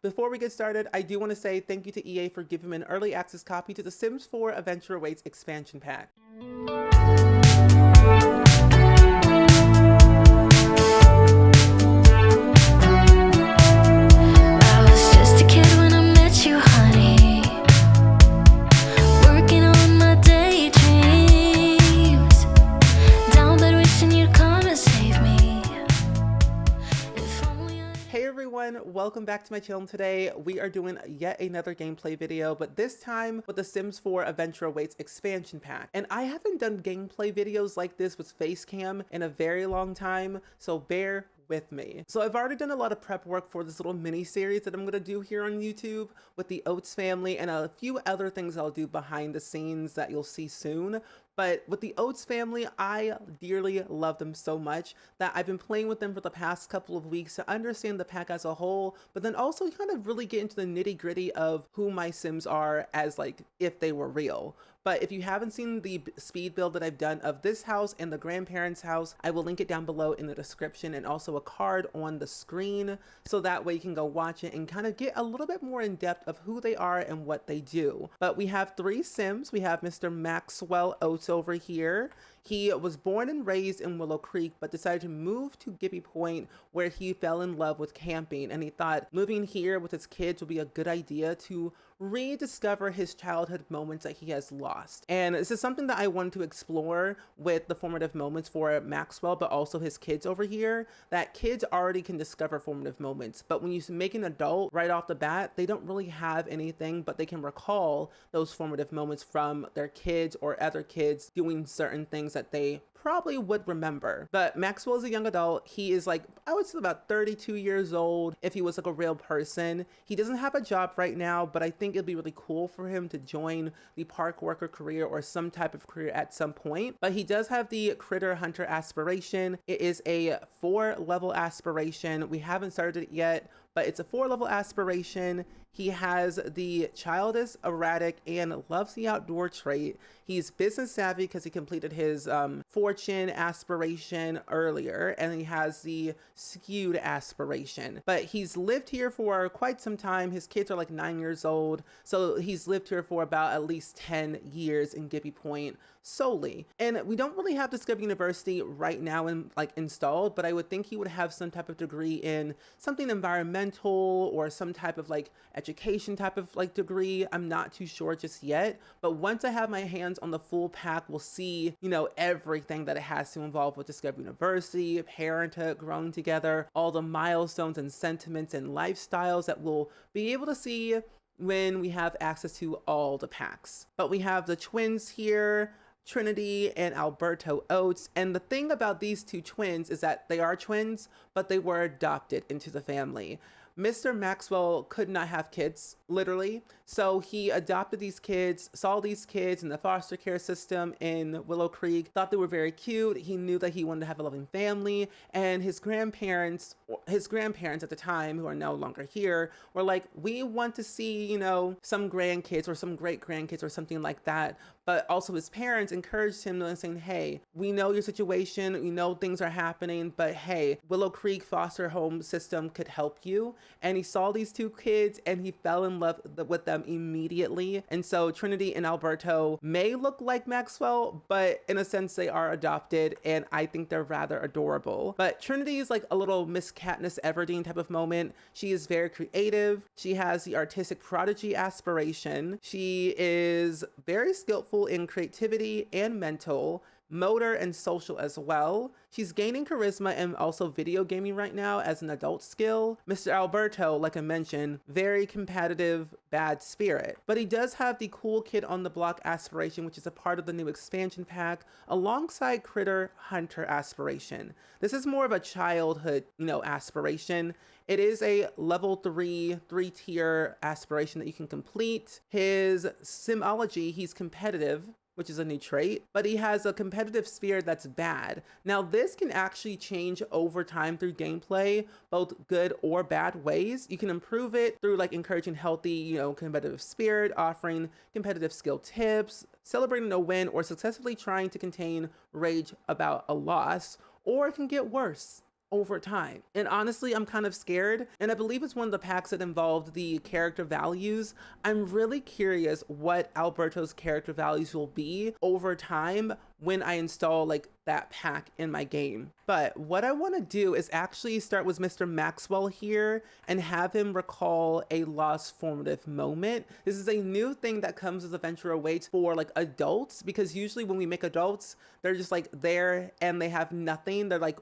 Before we get started, I do want to say thank you to EA for giving me an early access copy to the Sims 4 Adventure Awaits expansion pack. Welcome back to my channel. Today we are doing yet another gameplay video, but this time with the Sims 4 Adventure Awaits expansion pack. And I haven't done gameplay videos like this with Facecam in a very long time, so bear with me. So I've already done a lot of prep work for this little mini series that I'm going to do here on YouTube with the Oats family and a few other things I'll do behind the scenes that you'll see soon. But with the Oats family, I dearly love them so much that I've been playing with them for the past couple of weeks to understand the pack as a whole, but then also kind of really get into the nitty gritty of who my Sims are as like if they were real. But if you haven't seen the speed build that I've done of this house and the grandparents' house, I will link it down below in the description and also a card on the screen. So that way you can go watch it and kind of get a little bit more in depth of who they are and what they do. But we have three Sims. We have Mr. Maxwell Oats over here. He was born and raised in Willow Creek, but decided to move to Gippy Point where he fell in love with camping. And he thought moving here with his kids would be a good idea to rediscover his childhood moments that he has lost. And this is something that I wanted to explore with the formative moments for Maxwell, but also his kids over here, that kids already can discover formative moments. But when you make an adult right off the bat, they don't really have anything, but they can recall those formative moments from their kids or other kids doing certain things that they probably would remember. But Maxwell is a young adult. He is like, I would say about 32 years old if he was like a real person. He doesn't have a job right now, but I think it'd be really cool for him to join the park worker career or some type of career at some point. But he does have the critter hunter aspiration. It is a 4-level aspiration. We haven't started it yet, but it's a 4-level aspiration. He has the childish, erratic, and loves the outdoor trait. He's business savvy because he completed his fortune aspiration earlier, and he has the skewed aspiration. But he's lived here for quite some time. His kids are like 9 years old, so he's lived here for about at least 10 years in Gippy Point solely. And we don't really have Discover University right now installed, but I would think he would have some type of degree in something environmental or some type of like education type of like degree. I'm not too sure just yet, but once I have my hands on the full pack, we'll see, you know, everything that it has to involve with Discover University, parenthood, growing together, all the milestones and sentiments and lifestyles that we'll be able to see when we have access to all the packs. But we have the twins here, Trinity and Alberto Oats. And the thing about these two twins is that they are twins, but they were adopted into the family. Mr. Maxwell could not have kids, literally. So he adopted these kids, saw these kids in the foster care system in Willow Creek, thought they were very cute. He knew that he wanted to have a loving family, and his grandparents at the time, who are no longer here, were like, we want to see, you know, some grandkids or some great grandkids or something like that. But also his parents encouraged him to saying, hey, we know your situation, we know things are happening, but hey, Willow Creek foster home system could help you. And he saw these two kids and he fell in love with them immediately. And so Trinity and Alberto may look like Maxwell, but in a sense they are adopted, and I think they're rather adorable. But Trinity is like a little Miss Katniss Everdeen type of moment. She is very creative. She has the artistic prodigy aspiration. She is very skillful in creativity and mental, motor, and social as well. She's gaining charisma and also video gaming right now as an adult skill. Mr. Alberto, like I mentioned, very competitive, bad spirit. But he does have the cool kid on the block aspiration, which is a part of the new expansion pack, alongside critter hunter aspiration. This is more of a childhood, you know, aspiration. It is a level 3-tier aspiration that you can complete. His simology, he's competitive, which is a new trait, but he has a competitive spirit that's bad. Now, this can actually change over time through gameplay, both good or bad ways. You can improve it through like encouraging healthy, you know, competitive spirit, offering competitive skill tips, celebrating a win, or successfully trying to contain rage about a loss, or it can get worse. over time. And honestly, I'm kind of scared. And I believe it's one of the packs that involved the character values. I'm really curious what Alberto's character values will be over time when I install like that pack in my game. But what I want to do is actually start with Mr. Maxwell here and have him recall a lost formative moment. This is a new thing that comes as Adventure Awaits for like adults, because usually when we make adults, they're just like there and they have nothing. They're like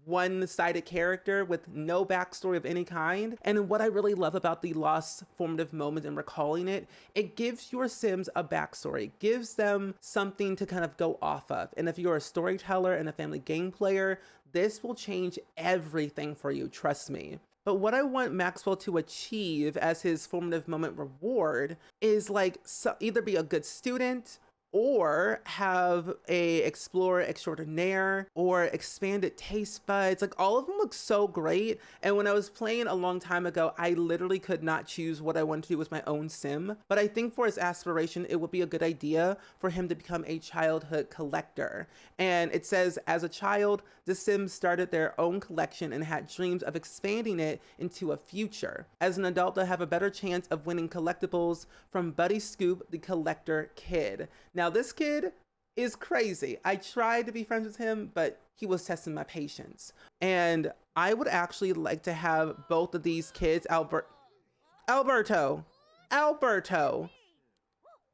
one-sided character with no backstory of any kind. And what I really love about the lost formative moment and recalling it, it gives your Sims a backstory. It gives them something to kind of go off of. And if you're a storyteller and a family game player, this will change everything for you, trust me. But what I want Maxwell to achieve as his formative moment reward is like either be a good student, or have a explorer extraordinaire, or expanded taste buds. Like all of them look so great. And when I was playing a long time ago, I literally could not choose what I wanted to do with my own sim. But I think for his aspiration, it would be a good idea for him to become a childhood collector. And it says, as a child, the Sims started their own collection and had dreams of expanding it into a future. As an adult, they'll have a better chance of winning collectibles from Buddy Scoop, the collector kid. Now, this kid is crazy. I tried to be friends with him, but he was testing my patience. And I would actually like to have both of these kids, Alberto,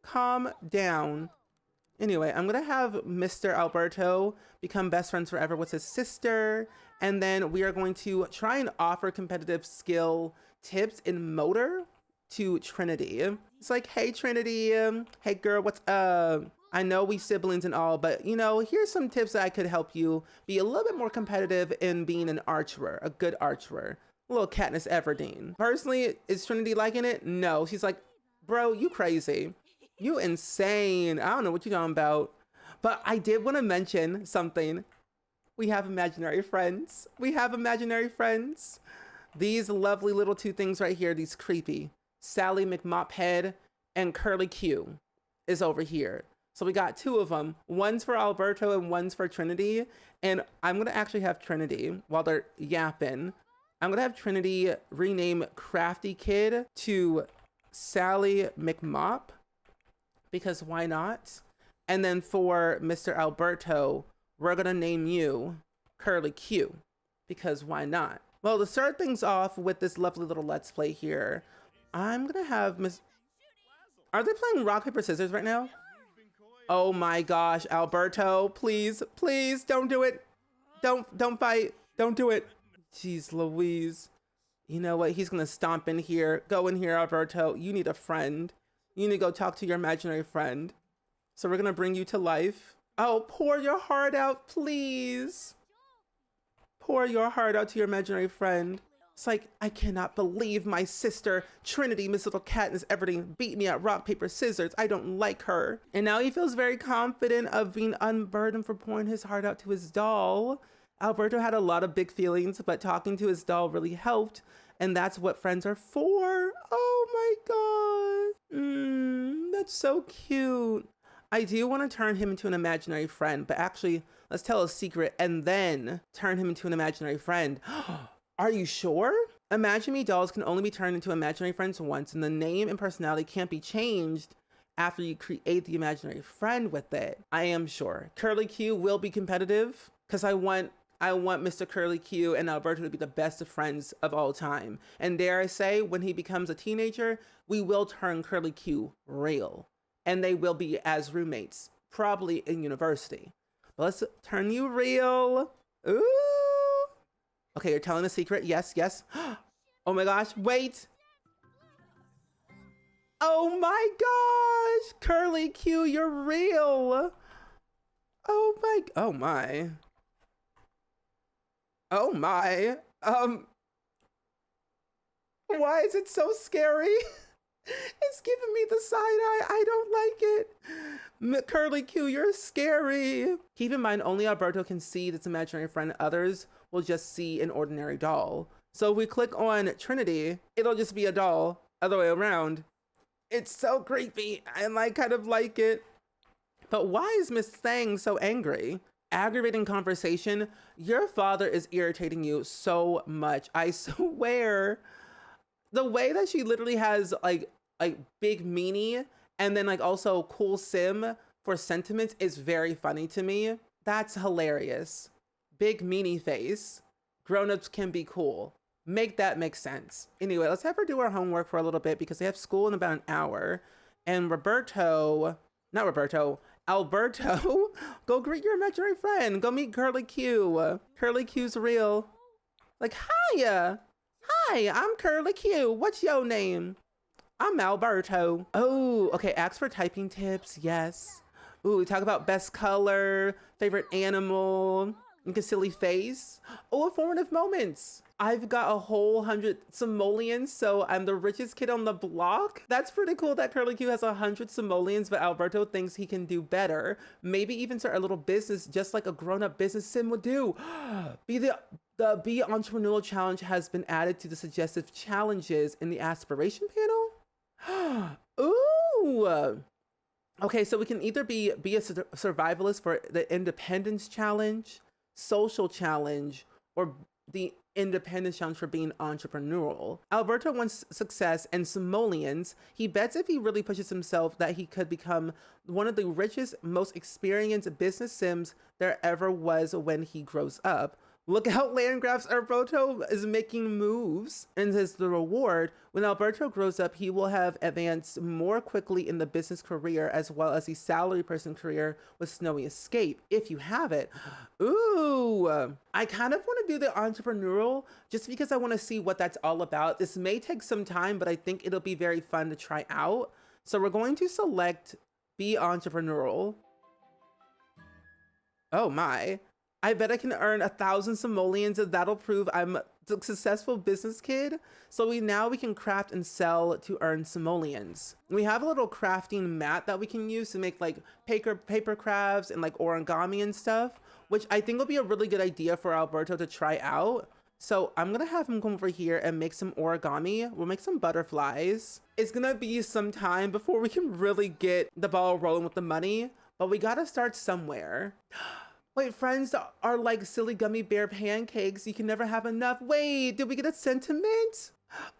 calm down. Anyway, I'm gonna have Mr. Alberto become best friends forever with his sister. And then we are going to try and offer competitive skill tips in motor to Trinity. It's like, hey Trinity, hey girl, what's up? I know we siblings and all, but you know, here's some tips that I could help you be a little bit more competitive in being an archer, a good archer. A little Katniss Everdeen. Personally, is Trinity liking it? No, she's like, bro, you crazy. You insane. I don't know what you're talking about. But I did want to mention something. We have imaginary friends. We have imaginary friends. These lovely little two things right here, these creepy. Sally McMophead and Curly Q is over here. So we got two of them. One's for Alberto and one's for Trinity. And I'm going to actually have Trinity, while they're yapping, I'm going to have Trinity rename Crafty Kid to Sally McMop, because why not? And then for Mr. Alberto, we're going to name you Curly Q, because why not? Well, to start things off with this lovely little Let's Play here, I'm going to have Miss... Are they playing rock, paper, scissors right now? Oh my gosh, Alberto, please, please don't do it. Don't fight. Don't do it. Jeez Louise. You know what? He's going to stomp in here. Go in here, Alberto. You need a friend. You need to go talk to your imaginary friend. So we're going to bring you to life. Oh, pour your heart out, please. Pour your heart out to your imaginary friend. It's like, I cannot believe my sister, Trinity, Miss Little Katniss Everdeen, beat me at rock, paper, scissors. I don't like her. And now he feels very confident of being unburdened for pouring his heart out to his doll. Alberto had a lot of big feelings, but talking to his doll really helped. And that's what friends are for. Oh my God. That's so cute. I do want to turn him into an imaginary friend, but actually, let's tell a secret and then turn him into an imaginary friend. Are you sure? Imagine Me dolls can only be turned into imaginary friends once, and the name and personality can't be changed after you create the imaginary friend with it. I am sure. Curly Q will be competitive because I want Mr. Curly Q and Alberto to be the best of friends of all time. And dare I say, when he becomes a teenager, we will turn Curly Q real. And they will be as roommates, probably in university. But let's turn you real. Ooh. Okay, you're telling a secret. Yes, yes. Oh my gosh, wait. Oh my gosh, Curly Q, you're real. Oh my, oh my. Oh my. Why is it so scary? It's giving me the side eye. I don't like it. Curly Q, you're scary. Keep in mind, only Alberto can see this imaginary friend. Others will just see an ordinary doll. So if we click on Trinity, it'll just be a doll, other way around. It's so creepy, and I kind of like it. But why is Miss Thang so angry? Aggravating conversation. Your father is irritating you so much. I swear. The way that she literally has like big meanie and then like also cool sim for sentiments is very funny to me. That's hilarious. Big meanie face. Grown-ups can be cool. Make that make sense. Anyway, let's have her do her homework for a little bit because they have school in about an hour. And Alberto, go greet your imaginary friend. Go meet Curly Q. Curly Q's real. Like, hiya. Hi, I'm Curly Q. What's your name? I'm Alberto. Oh, okay. Ask for typing tips. Yes. Ooh, we talk about best color, favorite animal, and a silly face. Oh, informative moments. I've got a whole 100 simoleons, so I'm the richest kid on the block. That's pretty cool that Curly Q has 100 simoleons, but Alberto thinks he can do better. Maybe even start a little business just like a grown-up business sim would do. The Be Entrepreneurial challenge has been added to the suggestive challenges in the Aspiration panel. Ooh. Okay, so we can either be a survivalist for the Independence Challenge, Social Challenge, or the Independence Challenge for being entrepreneurial. Alberto wants success and simoleons. He bets if he really pushes himself that he could become one of the richest, most experienced business sims there ever was when he grows up. Look out, Landgraph's Alberto is making moves. And as the reward, when Alberto grows up, he will have advanced more quickly in the business career as well as the salary person career with Snowy Escape, if you have it. Ooh, I kind of want to do the entrepreneurial just because I want to see what that's all about. This may take some time, but I think it'll be very fun to try out. So we're going to select Be Entrepreneurial. Oh my. I bet I can earn 1,000 simoleons and that'll prove I'm a successful business kid. So now we can craft and sell to earn simoleons. We have a little crafting mat that we can use to make like paper crafts and like origami and stuff, which I think will be a really good idea for Alberto to try out. So I'm gonna have him come over here and make some origami. We'll make some butterflies. It's gonna be some time before we can really get the ball rolling with the money, but we gotta start somewhere. Wait, friends are like silly gummy bear pancakes. You can never have enough. Wait, did we get a sentiment?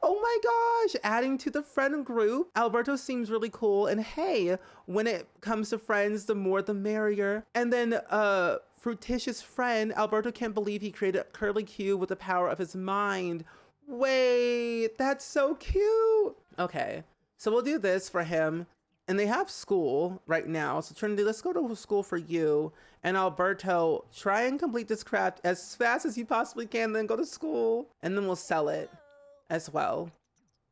Oh my gosh, adding to the friend group. Alberto seems really cool. And hey, when it comes to friends, the more the merrier. And then fruititious friend, Alberto can't believe he created Curly Q with the power of his mind. Wait, that's so cute. Okay, so we'll do this for him. And they have school right now. So Trinity, let's go to school for you. And Alberto, try and complete this craft as fast as you possibly can, then go to school. And then we'll sell it as well.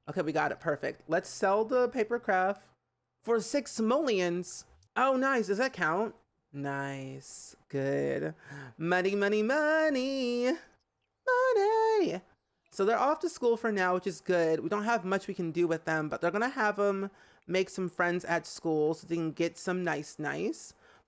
Okay, we got it. Perfect. Let's sell the paper craft for 6 simoleons. Oh, nice. Does that count? Nice. Good. Money, money, money. Money. So they're off to school for now, which is good. We don't have much we can do with them, but they're going to have them make some friends at school so they can get some nice.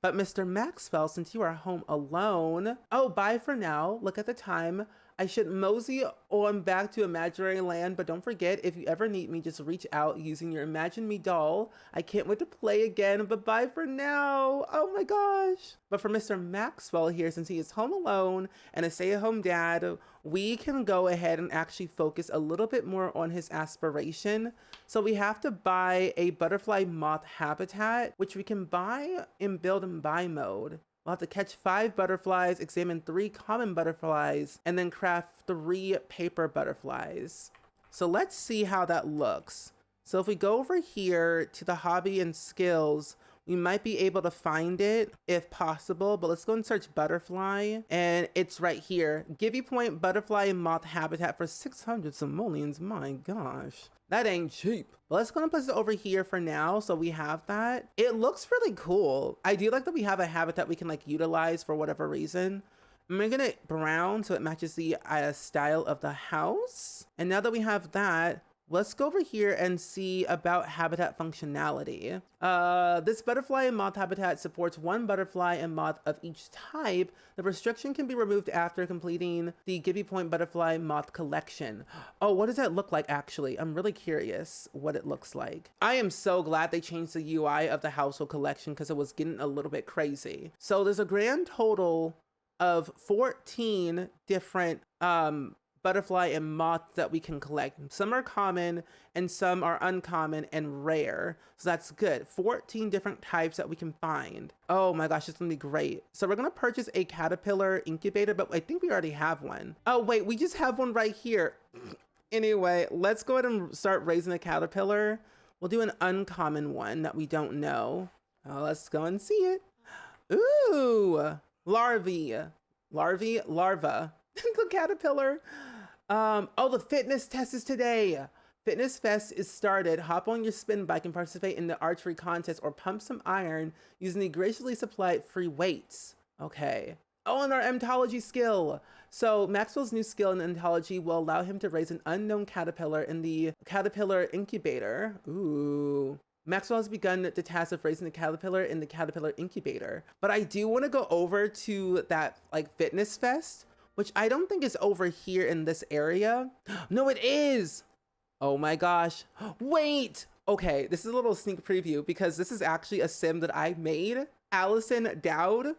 But Mr. Maxwell, since you are home alone, oh, bye for now. Look at the time. I should mosey on back to imaginary land, but don't forget, if you ever need me, just reach out using your Imagine Me doll. I can't wait to play again, but bye for now. Oh my gosh. But for Mr. Maxwell here, since he is home alone and a stay-at-home dad, we can go ahead and actually focus a little bit more on his aspiration. So we have to buy a butterfly moth habitat, which we can buy in build and buy mode. We'll have to catch 5 butterflies, examine 3 common butterflies, and then craft 3 paper butterflies. So let's see how that looks. So if we go over here to the hobby and skills, we might be able to find it if possible, but let's go and search butterfly. And it's right here. Give you point butterfly and moth habitat for 600 simoleons. My gosh. That ain't cheap. But let's go and place it over here for now. So we have that. It looks really cool. I do like that we have a habitat we can like utilize for whatever reason. I'm making it brown so it matches the style of the house. And now that we have that, let's go over here and see about habitat functionality. This butterfly and moth habitat supports one butterfly and moth of each type. The restriction can be removed after completing the Gibby Point butterfly moth collection. Oh, what does that look like actually? I'm really curious what it looks like. I am so glad they changed the UI of the household collection because it was getting a little bit crazy. So there's a grand total of 14 different butterfly and moth that we can collect. Some are common and some are uncommon and rare. So that's good. 14 different types that we can find. Oh my gosh, it's gonna be great. So we're gonna purchase a caterpillar incubator, but I think we already have one. Oh wait, we just have one right here. Anyway, let's go ahead and start raising a caterpillar. We'll do an uncommon one that we don't know. Let's go and see it. Ooh, larva. The caterpillar. Oh, the fitness test is today. Fitness Fest is started. Hop on your spin bike and participate in the archery contest or pump some iron using the graciously supplied free weights. Okay. Oh, and our entology skill. So Maxwell's new skill in entology will allow him to raise an unknown caterpillar in the caterpillar incubator. Ooh. Maxwell has begun the task of raising the caterpillar in the caterpillar incubator. But I do want to go over to that like fitness fest, which I don't think is over here in this area. No, it is. Oh my gosh. Wait. Okay, this is a little sneak preview because this is actually a sim that I made. Allison Dowd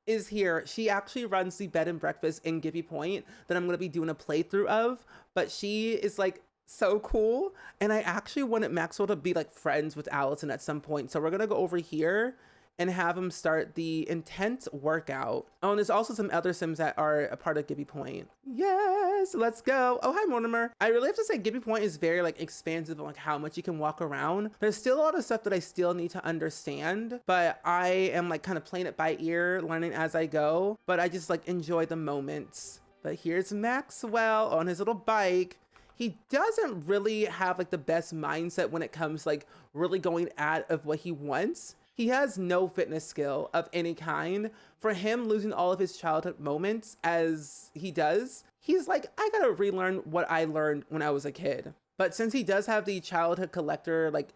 is here. She actually runs the bed and breakfast in Gibby Point that I'm going to be doing a playthrough of, but she is like so cool. And I actually wanted Maxwell to be like friends with Allison at some point. So we're going to go over here and have him start the intense workout. Oh, and there's also some other Sims that are a part of Gibby Point. Yes, let's go. Oh, hi, Mortimer. I really have to say Gibby Point is very like expansive on like how much you can walk around. There's still a lot of stuff that I still need to understand, but I am like kind of playing it by ear, learning as I go, but I just like enjoy the moments. But here's Maxwell on his little bike. He doesn't really have like the best mindset when it comes like really going out of what he wants. He has no fitness skill of any kind. For him, losing all of his childhood moments as he does, he's like, I gotta relearn what I learned when I was a kid. But since he does have the childhood collector like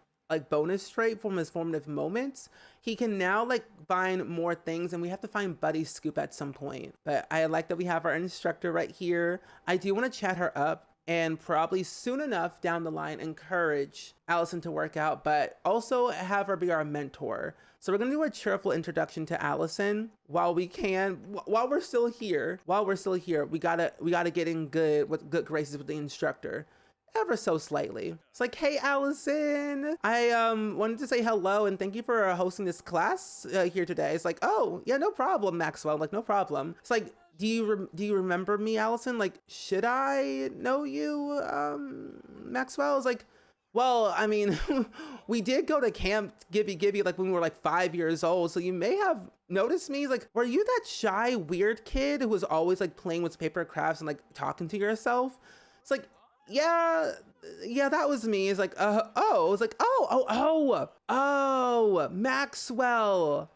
bonus trait from his formative moments, he can now like find more things, and we have to find Buddy Scoop at some point. But I like that we have our instructor right here. I do want to chat her up and probably soon enough down the line encourage Allison to work out, but also have her be our mentor. So we're gonna do a cheerful introduction to Allison while we can, while we're still here. We gotta get in good graces with the instructor, ever so slightly. It's like, hey Allison, I wanted to say hello and thank you for hosting this class here today. It's like, oh yeah, no problem, Maxwell. Like, no problem. It's like, do you remember me, Allison? Like, should I know you, Maxwell? It's like, well, I mean, we did go to Camp Gibby like when we were like 5 years old, so you may have noticed me. He's like, were you that shy, weird kid who was always like playing with paper crafts and like talking to yourself? It's like, yeah, that was me. It's like, oh, it's like, oh, Maxwell.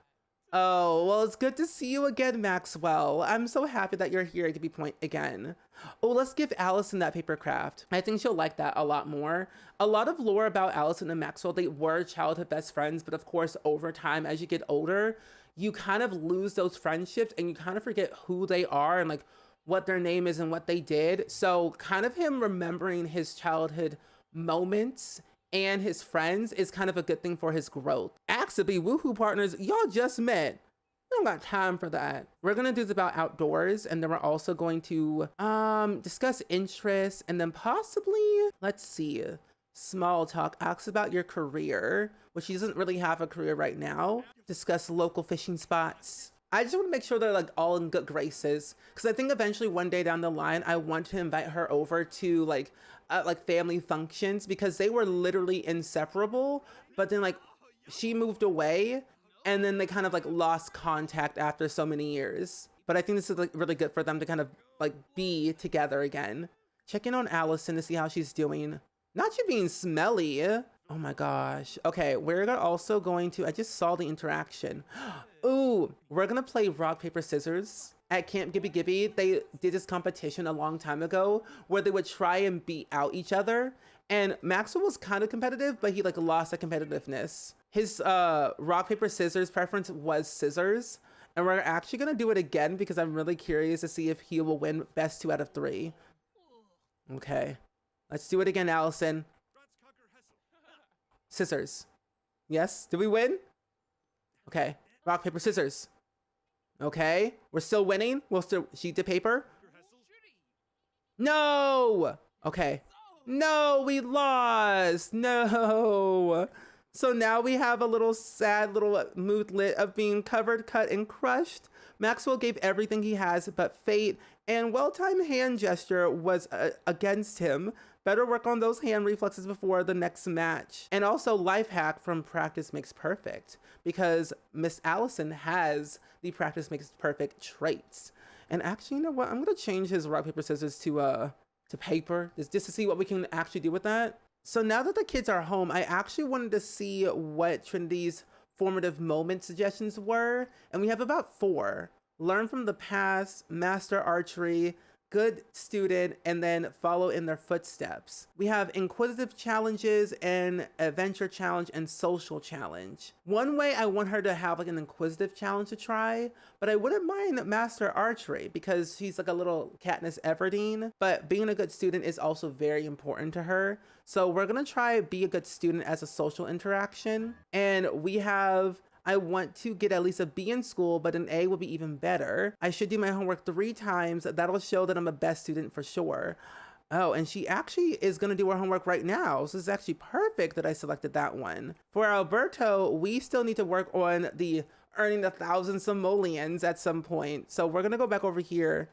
Oh, well, it's good to see you again, Maxwell. I'm so happy that you're here at Gibby Point again. Oh, let's give Allison that paper craft. I think she'll like that a lot more. A lot of lore about Allison and Maxwell, they were childhood best friends, but of course, over time, as you get older, you kind of lose those friendships and you kind of forget who they are and like what their name is and what they did. So kind of him remembering his childhood moments and his friends is kind of a good thing for his growth. Actually, woohoo partners, y'all just met. We don't got time for that. We're gonna do this about outdoors, and then we're also going to discuss interests, and then possibly, let's see, small talk, ask about your career, which he doesn't really have a career right now. Discuss local fishing spots. I just want to make sure they're like all in good graces, because I think eventually one day down the line, I want to invite her over to like family functions, because they were literally inseparable, but then like she moved away and then they kind of like lost contact after so many years. But I think this is like really good for them to kind of like be together again. Check in on Allison to see how she's doing. Not you being smelly. Oh my gosh. Okay, we're also going to, I just saw the interaction. Ooh, we're gonna play rock, paper, scissors. At Camp Gibby, they did this competition a long time ago where they would try and beat out each other. And Maxwell was kind of competitive, but he like lost that competitiveness. His rock, paper, scissors preference was scissors. And we're actually gonna do it again because I'm really curious to see if he will win best 2 out of 3. Okay, let's do it again, Allison. Scissors. Yes, did we win? Okay, rock, paper, scissors. Okay, we're still winning. We'll still sheet to paper. No! Okay. No, we lost. No. So now we have a little sad little moodlet of being covered, cut, and crushed. Maxwell gave everything he has, but fate and well-timed hand gesture was against him. Better work on those hand reflexes before the next match. And also life hack from practice makes perfect, because Miss Allison has the practice makes perfect traits. And actually, you know what? I'm gonna change his rock, paper, scissors to paper, just to see what we can actually do with that. So now that the kids are home, I actually wanted to see what Trinity's formative moment suggestions were. And we have about 4. Learn from the past, master archery, good student, and then follow in their footsteps. We have inquisitive challenges and adventure challenge and social challenge. One way I want her to have like an inquisitive challenge to try, but I wouldn't mind master archery because she's like a little Katniss Everdeen, but being a good student is also very important to her. So we're gonna try be a good student as a social interaction. And we have I want to get at least a B in school, but an A would be even better. I should do my homework 3 times. That'll show that I'm a best student for sure. Oh, and she actually is gonna do her homework right now. So it's actually perfect that I selected that one. For Alberto, we still need to work on the earning 1,000 simoleons at some point. So we're gonna go back over here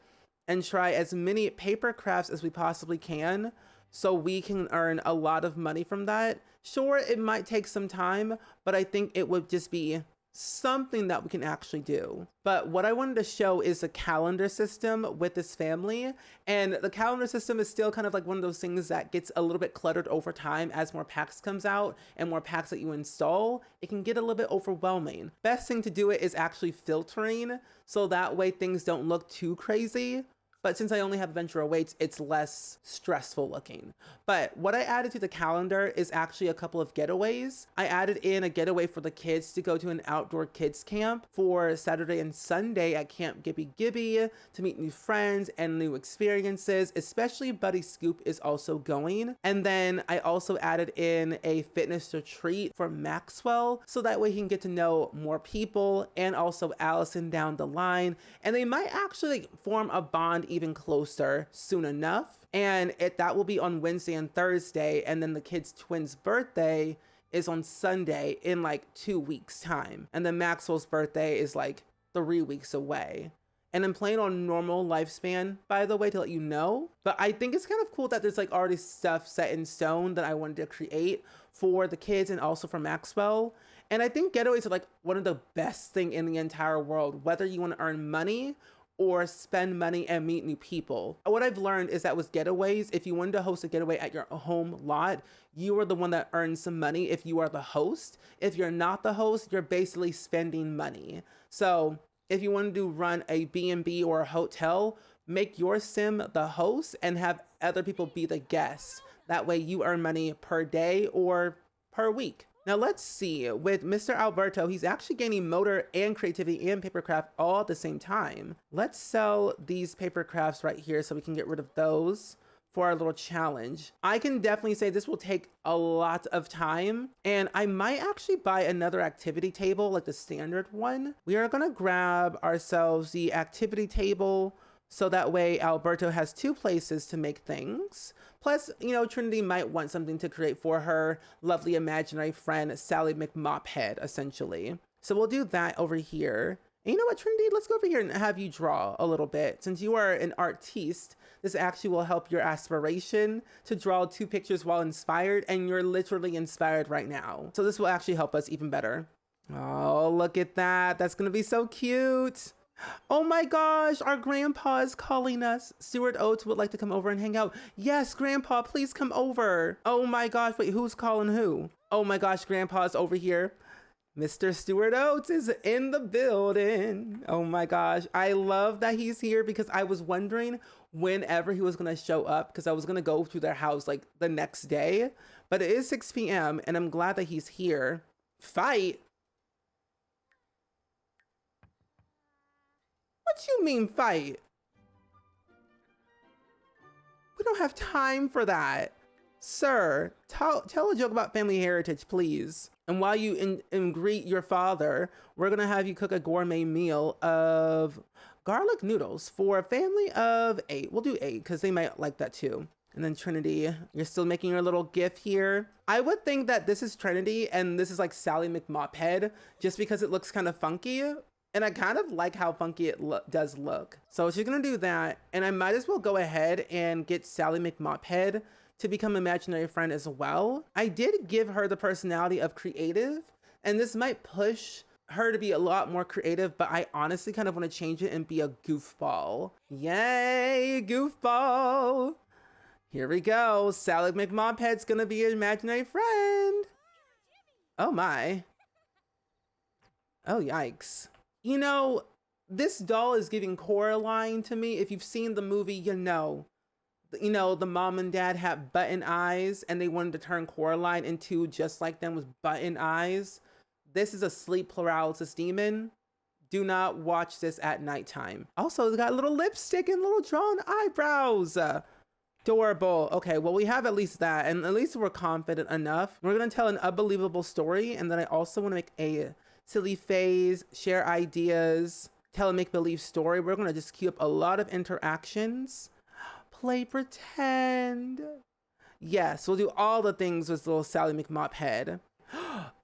and try as many paper crafts as we possibly can, so we can earn a lot of money from that. Sure, it might take some time, but I think it would just be something that we can actually do. But what I wanted to show is a calendar system with this family. And the calendar system is still kind of like one of those things that gets a little bit cluttered over time as more packs comes out and more packs that you install. It can get a little bit overwhelming. Best thing to do it is actually filtering, so that way things don't look too crazy. But since I only have Adventure Awaits, it's less stressful looking. But what I added to the calendar is actually a couple of getaways. I added in a getaway for the kids to go to an outdoor kids camp for Saturday and Sunday at Camp Gibby Gibby to meet new friends and new experiences, especially Buddy Scoop is also going. And then I also added in a fitness retreat for Maxwell, so that way he can get to know more people and also Allison down the line. And they might actually form a bond even closer soon enough. And that will be on Wednesday and Thursday. And then the kids' twins' birthday is on Sunday in like 2 weeks time. And then Maxwell's birthday is like 3 weeks away. And I'm playing on normal lifespan, by the way, to let you know. But I think it's kind of cool that there's like already stuff set in stone that I wanted to create for the kids and also for Maxwell. And I think getaways are like one of the best thing in the entire world, whether you want to earn money or spend money and meet new people. What I've learned is that with getaways, if you wanted to host a getaway at your home lot, you are the one that earns some money if you are the host. If you're not the host, you're basically spending money. So if you want to run a B&B or a hotel, make your sim the host and have other people be the guests. That way you earn money per day or per week. Now let's see, with Mr. Alberto, he's actually gaining motor and creativity and papercraft all at the same time. Let's sell these paper crafts right here so we can get rid of those for our little challenge. I can definitely say this will take a lot of time, and I might actually buy another activity table like the standard one. We are gonna grab ourselves the activity table so that way Alberto has 2 places to make things. Plus, you know, Trinity might want something to create for her lovely imaginary friend, Sally McMophead, essentially. So we'll do that over here. And you know what, Trinity, let's go over here and have you draw a little bit. Since you are an artiste, this actually will help your aspiration to draw 2 pictures while inspired, and you're literally inspired right now. So this will actually help us even better. Oh, look at that. That's gonna be so cute. Oh my gosh, our grandpa is calling us. Stuart Oats would like to come over and hang out. Yes, grandpa, please come over. Oh my gosh, wait, who's calling who? Oh my gosh, grandpa's over here. Mr. Stuart Oats is in the building. Oh my gosh, I love that he's here because I was wondering whenever he was gonna show up because I was gonna go to their house like the next day. But it is 6 p.m. and I'm glad that he's here. Fight? What you mean fight? We don't have time for that. Sir, tell a joke about family heritage, please. And while you greet your father, we're gonna have you cook a gourmet meal of garlic noodles for a family of 8. We'll do 8 because they might like that too. And then Trinity, you're still making your little gif here. I would think that this is Trinity and this is like Sally McMophead just because it looks kind of funky. And I kind of like how funky it does look. So she's gonna do that. And I might as well go ahead and get Sally McMophead to become imaginary friend as well. I did give her the personality of creative, and this might push her to be a lot more creative, but I honestly kind of want to change it and be a goofball. Yay, goofball. Here we go. Sally McMophead's gonna be an imaginary friend. Oh my. Oh, yikes. You know, this doll is giving Coraline to me. If you've seen the movie, you know, the mom and dad have button eyes and they wanted to turn Coraline into just like them with button eyes. This is a sleep paralysis demon. Do not watch this at nighttime. Also, it's got a little lipstick and little drawn eyebrows. Adorable. Okay, well, we have at least that, and at least we're confident enough. We're gonna tell an unbelievable story, and then I also want to make a silly phase, share ideas, tell a make-believe story. We're gonna just queue up a lot of interactions. Play pretend. Yes, we'll do all the things with little Sally McMophead.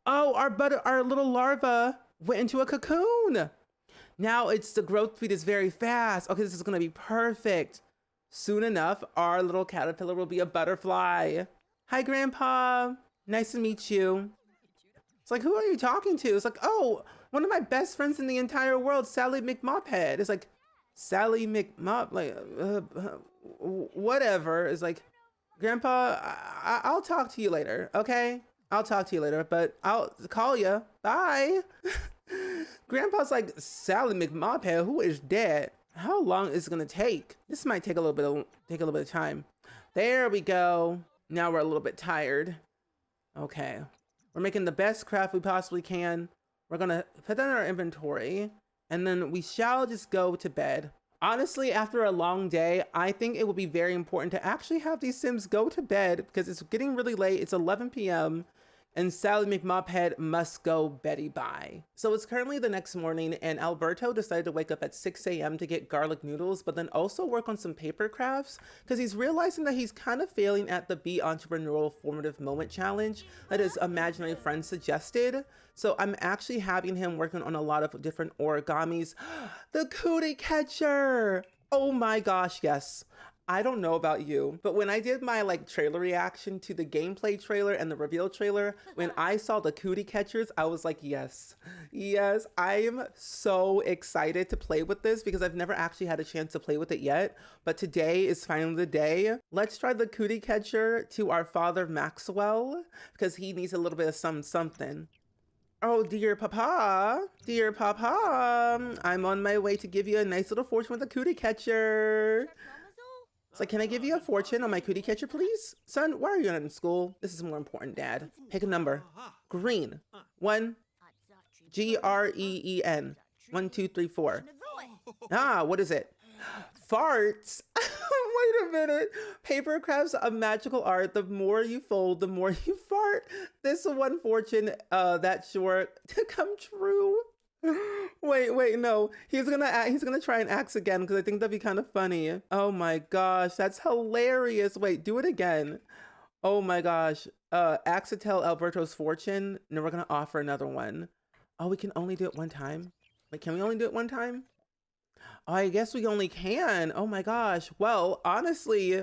Oh, our little larva went into a cocoon. Now the growth speed is very fast. Okay, this is gonna be perfect. Soon enough, our little caterpillar will be a butterfly. Hi, Grandpa. Nice to meet you. It's like, who are you talking to? It's like, oh, one of my best friends in the entire world, Sally McMophead. It's like, Sally McMop, like, whatever. It's like, Grandpa, I'll talk to you later, okay? I'll talk to you later, but I'll call you. Bye. Grandpa's like, Sally McMophead, who is dead? How long is it gonna take? This might take a little bit of time. There we go. Now we're a little bit tired. Okay. We're making the best craft we possibly can. We're gonna put that in our inventory, and then we shall just go to bed. Honestly, after a long day, I think it would be very important to actually have these Sims go to bed because it's getting really late. It's 11 p.m. and Sally McMophead must go Betty bye. So it's currently the next morning, and Alberto decided to wake up at 6 a.m. to get garlic noodles, but then also work on some paper crafts because he's realizing that he's kind of failing at the Be Entrepreneurial Formative Moment Challenge that his imaginary friend suggested. So I'm actually having him working on a lot of different origamis. The Cootie catcher! Oh my gosh, yes. I don't know about you, but when I did my trailer reaction to the gameplay trailer and the reveal trailer, when I saw the Cootie catchers, I was like, yes, I am so excited to play with this because I've never actually had a chance to play with it yet, but today is finally the day. Let's try the Cootie catcher to our father Maxwell because he needs a little bit of something. Oh, dear Papa, I'm on my way to give you a nice little fortune with a Cootie catcher. It's like, can I give you a fortune on my Cootie catcher, please? Son, why are you not in school? This is more important, Dad. Pick a number. Green. 1. Green. 1, 2, 3, 4. Ah, what is it? Farts. Wait a minute. Paper crafts of magical art. The more you fold, the more you fart. This one fortune, that's sure to come true. Wait, no. He's gonna try and axe again because I think that'd be kind of funny. Oh my gosh, that's hilarious. Wait, do it again. Oh my gosh. Axe to tell Alberto's fortune. No, we're gonna offer another one. Oh, we can only do it one time? Like, can we only do it one time? Oh, I guess we only can. Oh my gosh. Well, honestly,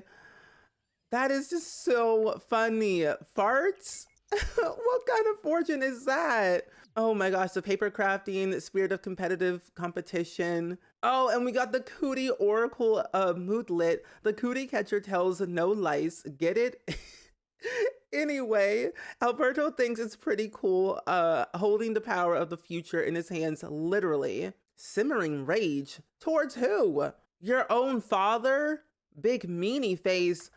that is just so funny. Farts? What kind of fortune is that? Oh my gosh, the paper crafting, spirit of competitive competition. Oh, and we got the Cootie Oracle moodlet. The Cootie catcher tells no lies. Get it? Anyway, Alberto thinks it's pretty cool holding the power of the future in his hands, literally. Simmering rage. Towards who? Your own father? Big meanie face.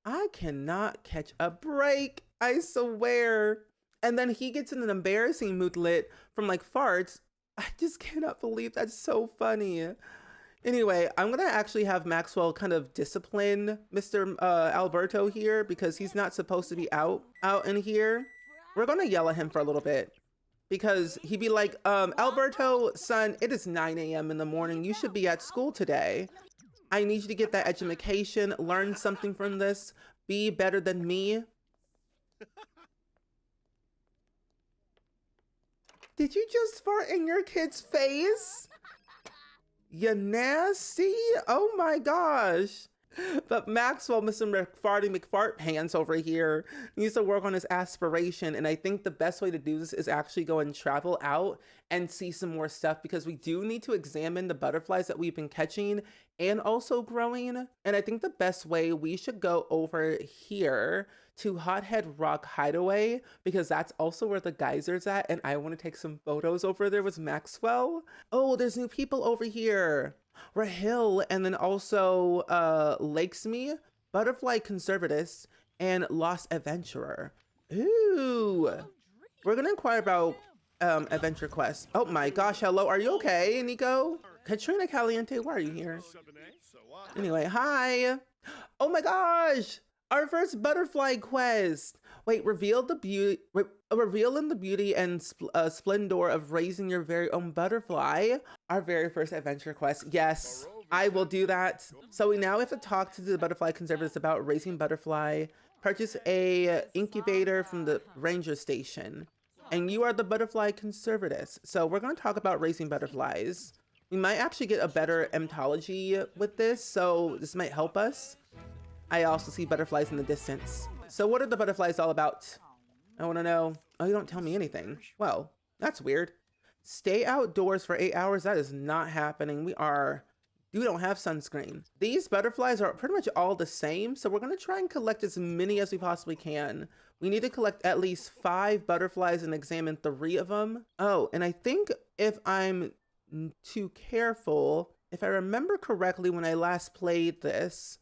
I cannot catch a break, I swear. And then he gets in an embarrassing moodlet from like farts. I just cannot believe that's so funny. Anyway, I'm gonna actually have Maxwell kind of discipline Mr. Alberto here because he's not supposed to be out in here. We're gonna yell at him for a little bit because he'd be like, Alberto, son, it is 9 a.m. in the morning. You should be at school today. I need you to get that education, learn something from this, be better than me. Did you just fart in your kid's face? You nasty? Oh my gosh. But Maxwell, Mr. McFarty McFartpants over here, needs to work on his aspiration. And I think the best way to do this is actually go and travel out and see some more stuff because we do need to examine the butterflies that we've been catching and also growing. And I think the best way we should go over here to Hothead Rock Hideaway because that's also where the geyser's at. And I want to take some photos over there with Maxwell. Oh, there's new people over here. Rahil, and then also Lakesme, Butterfly Conservatist, and Lost Adventurer. Ooh. We're gonna inquire about adventure quests. Oh my gosh, hello, are you okay, Nico? Katrina Caliente, why are you here? Anyway, hi. Oh my gosh, our first butterfly quest. Wait, reveal in the beauty and splendor of raising your very own butterfly. Our very first adventure quest. Yes, I will do that. So we now have to talk to the butterfly conservators about raising butterfly. Purchase a incubator from the ranger station. And you are the butterfly conservatist. So we're going to talk about raising butterflies. We might actually get a better emtology with this, so this might help us. I also see butterflies in the distance. So what are the butterflies all about? I want to know. Oh, you don't tell me anything. Well, that's weird. Stay outdoors for 8 hours. That is not happening. We don't have sunscreen. These butterflies are pretty much all the same. So we're going to try and collect as many as we possibly can. We need to collect at least 5 butterflies and examine 3 of them. Oh, and I think if I'm too careful, if I remember correctly when I last played this,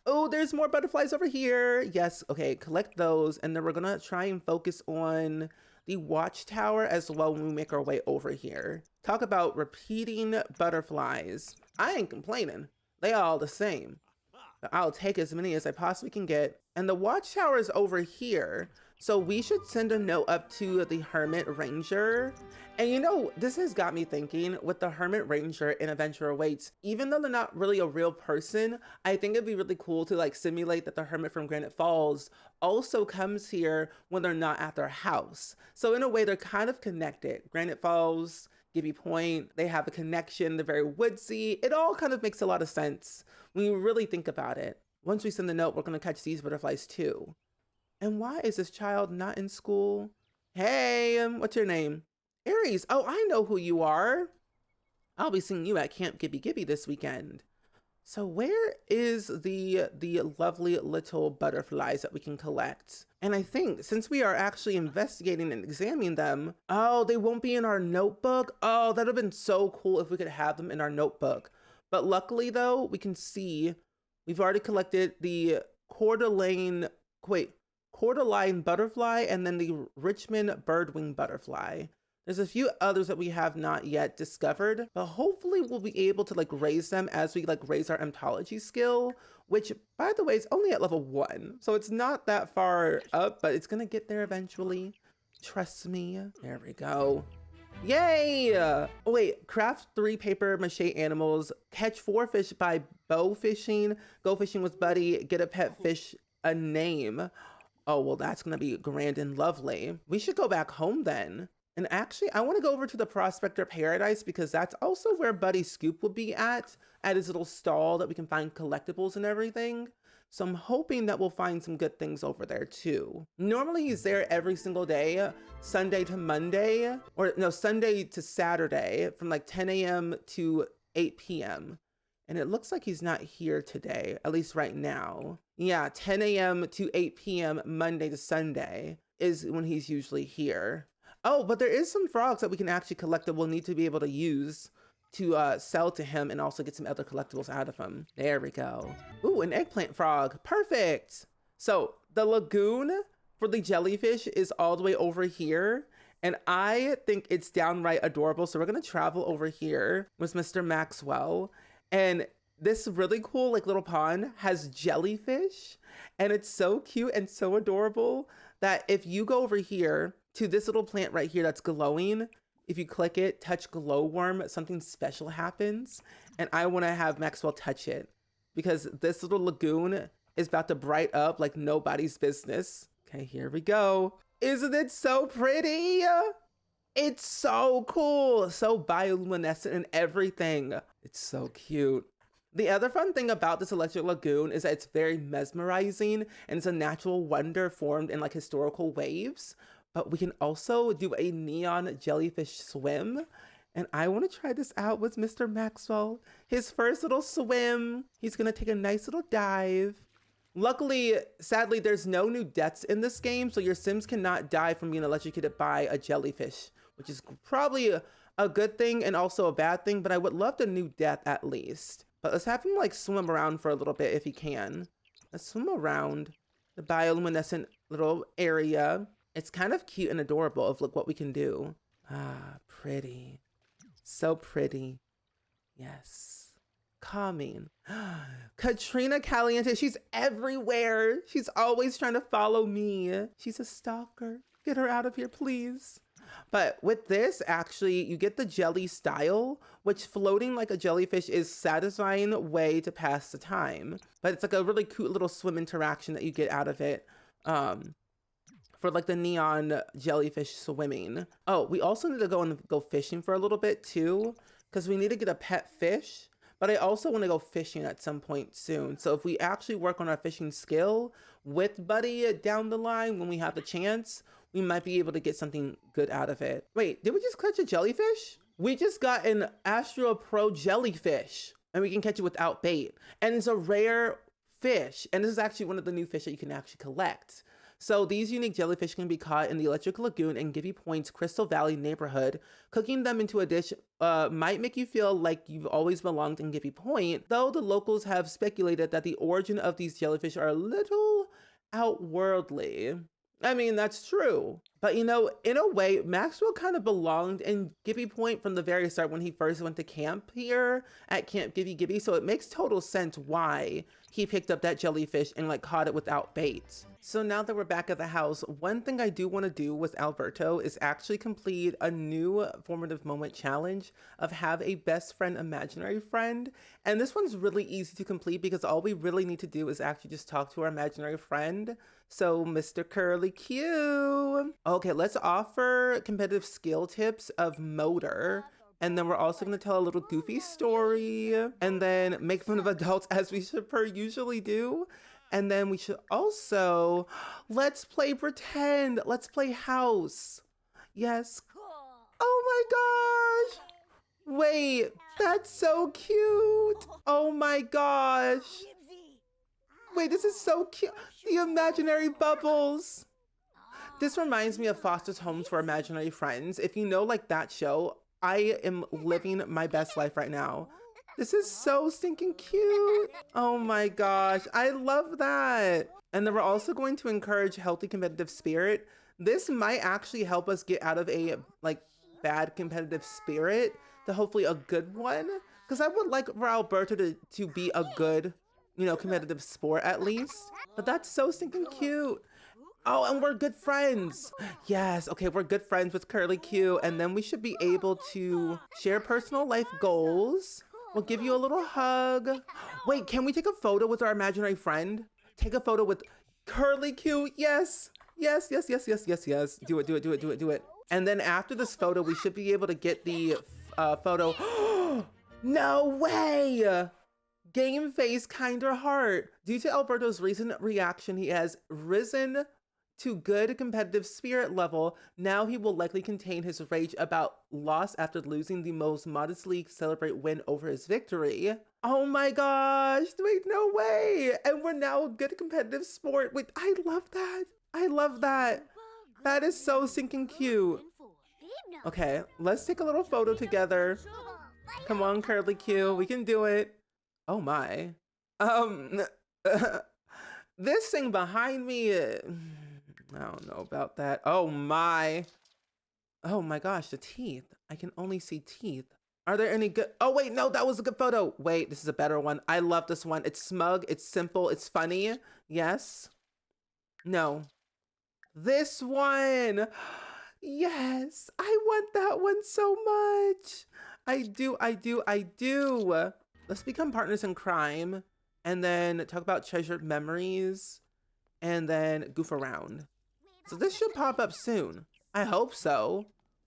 oh, there's more butterflies over here. Yes, okay, collect those. And then we're gonna try and focus on the watchtower as well when we make our way over here. Talk about repeating butterflies. I ain't complaining. They all the same. But I'll take as many as I possibly can get. And the watchtower is over here. So we should send a note up to the Hermit Ranger. And you know, this has got me thinking with the Hermit Ranger in Adventure Awaits, even though they're not really a real person, I think it'd be really cool to like simulate that the Hermit from Granite Falls also comes here when they're not at their house. So in a way, they're kind of connected. Granite Falls, Gibby Point, they have a connection. They're very woodsy. It all kind of makes a lot of sense when you really think about it. Once we send the note, we're going to catch these butterflies too. And why is this child not in school? Hey, what's your name? Aries. Oh, I know who you are. I'll be seeing you at Camp Gibby Gibby this weekend. So where is the lovely little butterflies that we can collect? And I think since we are actually investigating and examining them, oh, they won't be in our notebook. Oh, that would have been so cool if we could have them in our notebook. But luckily though, we can see we've already collected the Cordyline butterfly and then the Richmond birdwing butterfly. There's a few others that we have not yet discovered, but hopefully we'll be able to like raise them as we like raise our emtology skill, which by the way is only at level 1. So it's not that far up, but it's gonna get there eventually. Trust me. There we go. Yay! Oh wait, craft 3 paper mache animals, catch 4 fish by bow fishing, go fishing with Buddy, get a pet fish a name. Oh, well, that's gonna be grand and lovely. We should go back home then. And actually, I want to go over to the Prospector Paradise because that's also where Buddy Scoop will be at his little stall that we can find collectibles and everything. So I'm hoping that we'll find some good things over there too. Normally he's there every single day, Sunday to Monday, or no, Sunday to Saturday from like 10 a.m. to 8 p.m. And it looks like he's not here today, at least right now. Yeah, 10 a.m. to 8 p.m. Monday to Sunday is when he's usually here. Oh, but there is some frogs that we can actually collect that we'll need to be able to use to sell to him and also get some other collectibles out of him. There we go. Ooh, an eggplant frog. Perfect. So the lagoon for the jellyfish is all the way over here. And I think it's downright adorable. So we're going to travel over here with Mr. Maxwell. And this really cool like little pond has jellyfish. And it's so cute and so adorable that if you go over here to this little plant right here that's glowing, if you click it, touch glowworm, something special happens. And I want to have Maxwell touch it because this little lagoon is about to bright up like nobody's business. Okay, here we go. Isn't it so pretty? It's so cool. So bioluminescent and everything. It's so cute. The other fun thing about this electric lagoon is that it's very mesmerizing and it's a natural wonder formed in like historical waves. But we can also do a neon jellyfish swim. And I want to try this out with Mr. Maxwell. His first little swim. He's going to take a nice little dive. Luckily, sadly, there's no new deaths in this game. So your Sims cannot die from being electrocuted by a jellyfish, which is probably a good thing and also a bad thing. But I would love the new death at least. But let's have him like swim around for a little bit if he can. Let's swim around the bioluminescent little area. It's kind of cute and adorable of look what we can do. Ah, pretty. So pretty. Yes. Calming. Katrina Caliente, she's everywhere. She's always trying to follow me. She's a stalker. Get her out of here, please. But with this, actually, you get the jelly style, which floating like a jellyfish is satisfying way to pass the time. But it's like a really cute little swim interaction that you get out of it. For like the neon jellyfish swimming. Oh, we also need to go fishing for a little bit too, because we need to get a pet fish. But I also want to go fishing at some point soon. So if we actually work on our fishing skill with Buddy down the line when we have the chance, we might be able to get something good out of it. Wait, did we just catch a jellyfish? We just got an Astro Pro jellyfish and we can catch it without bait. And it's a rare fish. And this is actually one of the new fish that you can actually collect. So these unique jellyfish can be caught in the Electric Lagoon and Gibby Point's Crystal Valley neighborhood. Cooking them into a dish might make you feel like you've always belonged in Gibby Point, though the locals have speculated that the origin of these jellyfish are a little outworldly. I mean, that's true. But you know, in a way, Maxwell kind of belonged in Gibby Point from the very start when he first went to camp here at Camp Gibby Gibby. So it makes total sense why he picked up that jellyfish and like caught it without bait. So now that we're back at the house, one thing I do want to do with Alberto is actually complete a new formative moment challenge of have a best friend imaginary friend. And this one's really easy to complete because all we really need to do is actually just talk to our imaginary friend. So Mr. Curly Q. Okay, let's offer competitive skill tips of motor. And then we're also going to tell a little goofy story and then make fun of adults as we should per usually do. And then we should also, let's play pretend. Let's play house. Yes. Oh my gosh. Wait, that's so cute. Oh my gosh. Wait, this is so cute. The imaginary bubbles. This reminds me of Foster's Homes for Imaginary Friends. If you know like that show, I am living my best life right now. This is so stinking cute. Oh my gosh, I love that. And then we're also going to encourage healthy competitive spirit. This might actually help us get out of a like bad competitive spirit to hopefully a good one. Because I would like for Alberto to be a good, you know, competitive sport at least. But that's so stinking cute. Oh, and we're good friends. Yes, okay, we're good friends with Curly Q. And then we should be able to share personal life goals. We'll give you a little hug. Wait, can we take a photo with our imaginary friend? Take a photo with Curly Q. Yes. Yes, yes, yes, yes, yes, yes. Do it, do it, do it, do it, do it. And then after this photo, we should be able to get the photo. No way. Game face, kinder heart. Due to Alberto's recent reaction, he has risen to good competitive spirit level. Now he will likely contain his rage about loss after losing the most modestly celebrate win over his victory. Oh my gosh, wait, no way. And we're now a good competitive sport. Wait, I love that. I love that. That is so stinking cute. Okay, let's take a little photo together. Come on, Curly Q, we can do it. Oh my. This thing behind me, I don't know about that. Oh my. Oh my gosh, the teeth. I can only see teeth. Are there any good? Oh wait, no, that was a good photo. Wait, this is a better one. I love this one. It's smug, it's simple, it's funny. Yes. No. This one. Yes, I want that one so much. I do. Let's become partners in crime and then talk about treasured memories and then goof around. So this should pop up soon. I hope so.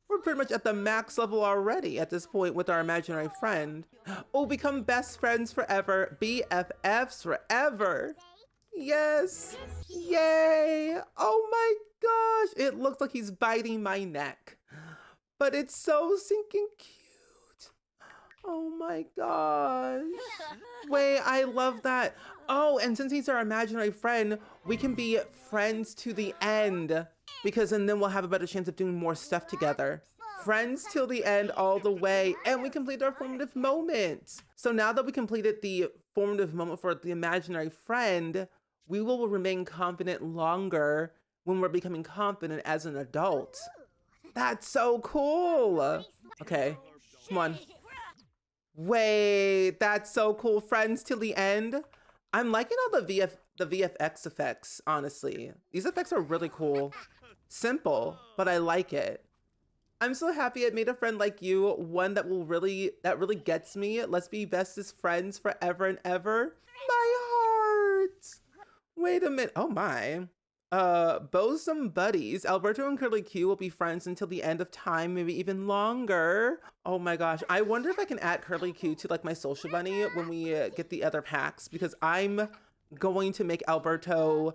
We're pretty much at the max level already at this point with our imaginary friend. Oh, become best friends forever. BFFs forever. Yes. Yay. Oh my gosh. It looks like he's biting my neck. But it's so sinking cute. Oh my gosh. Wait, I love that. Oh, and since he's our imaginary friend, we can be friends to the end. Because then we'll have a better chance of doing more stuff together. Friends till the end all the way. And we complete our formative moment. So now that we completed the formative moment for the imaginary friend, we will remain confident longer when we're becoming confident as an adult. That's so cool. Okay, come on. Wait, that's so cool. Friends till the end. I'm liking all the VFX effects, honestly. These effects are really cool. Simple, but I like it. I'm so happy I made a friend like you, one that really gets me. Let's be bestest friends forever and ever. My heart. Wait a minute. Oh my. Bosom buddies. Alberto and Curly Q will be friends until the end of time, maybe even longer. Oh my gosh. I wonder if I can add Curly Q to like my social bunny when we get the other packs, because I'm going to make Alberto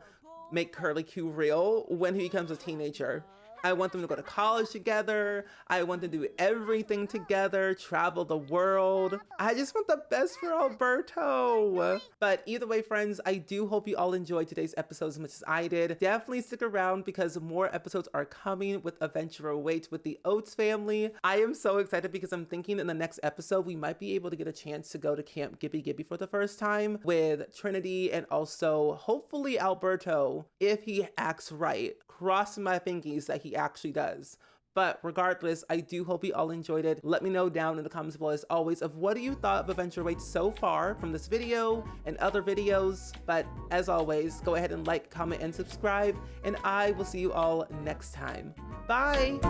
make Curly Q real when he becomes a teenager. I want them to go to college together. I want them to do everything together, travel the world. I just want the best for Alberto. But either way, friends, I do hope you all enjoyed today's episode as much as I did. Definitely stick around because more episodes are coming with Adventure Awaits with the Oats family. I am so excited because I'm thinking in the next episode, we might be able to get a chance to go to Camp Gibby Gibby for the first time with Trinity and also hopefully Alberto, if he acts right. Crossing my fingies that he actually does. But regardless, I do hope you all enjoyed it. Let me know down in the comments below as always of what do you thought of Adventure Awaits so far from this video and other videos. But as always, go ahead and like, comment, and subscribe, and I will see you all next time. Bye!